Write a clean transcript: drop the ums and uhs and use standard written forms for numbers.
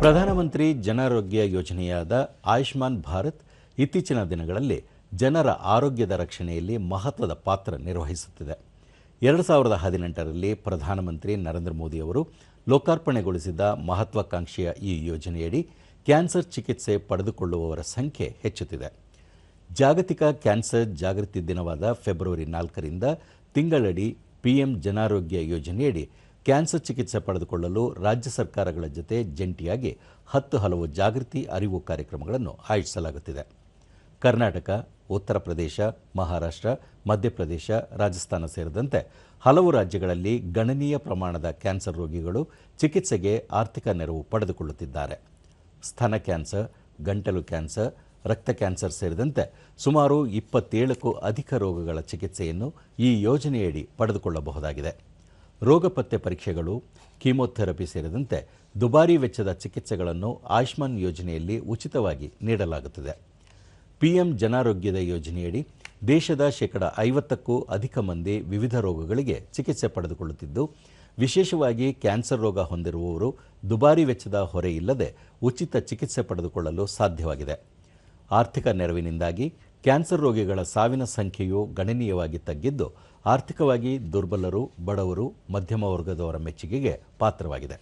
ಪ್ರಧಾನಮಂತ್ರಿ ಜನಾರೋಗ್ಯ ಯೋಜನೆಯಾದ ಆಯುಷ್ಮಾನ್ ಭಾರತ್ ಇತ್ತೀಚಿನ ದಿನಗಳಲ್ಲಿ ಜನರ ಆರೋಗ್ಯದ ರಕ್ಷಣೆಯಲ್ಲಿ ಮಹತ್ವದ ಪಾತ್ರ ನಿರ್ವಹಿಸುತ್ತಿದೆ. 2018ರಲ್ಲಿ ಪ್ರಧಾನಮಂತ್ರಿ ನರೇಂದ್ರ ಮೋದಿ ಅವರು ಲೋಕಾರ್ಪಣೆಗೊಳಿಸಿದ ಮಹತ್ವಾಕಾಂಕ್ಷೆಯ ಈ ಯೋಜನೆಯಡಿ ಕ್ಯಾನ್ಸರ್ ಚಿಕಿತ್ಸೆ ಪಡೆದುಕೊಳ್ಳುವವರ ಸಂಖ್ಯೆ ಹೆಚ್ಚುತ್ತಿದೆ. ಜಾಗತಿಕ ಕ್ಯಾನ್ಸರ್ ಜಾಗೃತಿ ದಿನವಾದ ಫೆಬ್ರವರಿ 4ರಿಂದ ತಿಂಗಳಡಿ ಪಿಎಂ ಜನಾರೋಗ್ಯ ಯೋಜನೆಯಡಿ ಕ್ಯಾನ್ಸರ್ ಚಿಕಿತ್ಸೆ ಪಡೆದುಕೊಳ್ಳಲು ರಾಜ್ಯ ಸರ್ಕಾರಗಳ ಜೊತೆ ಜಂಟಿಯಾಗಿ 10 ಹಲವು ಜಾಗೃತಿ ಅರಿವು ಕಾರ್ಯಕ್ರಮಗಳನ್ನು ಆಯೋಜಿಸಲಾಗುತ್ತಿದೆ. ಕರ್ನಾಟಕ, ಉತ್ತರ ಪ್ರದೇಶ, ಮಹಾರಾಷ್ಟ್ರ, ಮಧ್ಯಪ್ರದೇಶ, ರಾಜಸ್ಥಾನ ಸೇರಿದಂತೆ ಹಲವು ರಾಜ್ಯಗಳಲ್ಲಿ ಗಣನೀಯ ಪ್ರಮಾಣದ ಕ್ಯಾನ್ಸರ್ ರೋಗಿಗಳು ಚಿಕಿತ್ಸೆಗೆ ಆರ್ಥಿಕ ನೆರವು ಪಡೆದುಕೊಳ್ಳುತ್ತಿದ್ದಾರೆ. ಸ್ತನ ಕ್ಯಾನ್ಸರ್, ಗಂಟಲು ಕ್ಯಾನ್ಸರ್, ರಕ್ತ ಕ್ಯಾನ್ಸರ್ ಸೇರಿದಂತೆ ಸುಮಾರು 27ಕ್ಕೂ ಅಧಿಕ ರೋಗಗಳ ಚಿಕಿತ್ಸೆಯನ್ನು ಈ ಯೋಜನೆಯಡಿ ಪಡೆದುಕೊಳ್ಳಬಹುದಾಗಿದೆ. ರೋಗ ಪತ್ತೆ ಪರೀಕ್ಷೆಗಳು, ಕೀಮೋಥೆರಪಿ ಸೇರಿದಂತೆ ದುಬಾರಿ ವೆಚ್ಚದ ಚಿಕಿತ್ಸೆಗಳನ್ನು ಆಯುಷ್ಮಾನ್ ಯೋಜನೆಯಲ್ಲಿ ಉಚಿತವಾಗಿ ನೀಡಲಾಗುತ್ತದೆ. ಪಿಎಂ ಜನಾರೋಗ್ಯದ ಯೋಜನೆಯಡಿ ದೇಶದ 50%ಕ್ಕೂ ಅಧಿಕ ಮಂದಿ ವಿವಿಧ ರೋಗಗಳಿಗೆ ಚಿಕಿತ್ಸೆ ಪಡೆದುಕೊಳ್ಳುತ್ತಿದ್ದು, ವಿಶೇಷವಾಗಿ ಕ್ಯಾನ್ಸರ್ ರೋಗ ಹೊಂದಿರುವವರು ದುಬಾರಿ ವೆಚ್ಚದ ಹೊರೆ ಇಲ್ಲದೆ ಉಚಿತ ಚಿಕಿತ್ಸೆ ಪಡೆದುಕೊಳ್ಳಲು ಸಾಧ್ಯವಾಗಿದೆ. ಆರ್ಥಿಕ ನೆರವಿನಿಂದಾಗಿ ಕ್ಯಾನ್ಸರ್ ರೋಗಿಗಳ ಸಾವಿನ ಸಂಖ್ಯೆಯು ಗಣನೀಯವಾಗಿ ತಗ್ಗಿದ್ದು, ಆರ್ಥಿಕವಾಗಿ ದುರ್ಬಲರು, ಬಡವರು, ಮಧ್ಯಮ ವರ್ಗದವರ ಮೆಚ್ಚುಗೆಗೆ ಪಾತ್ರವಾಗಿದೆ.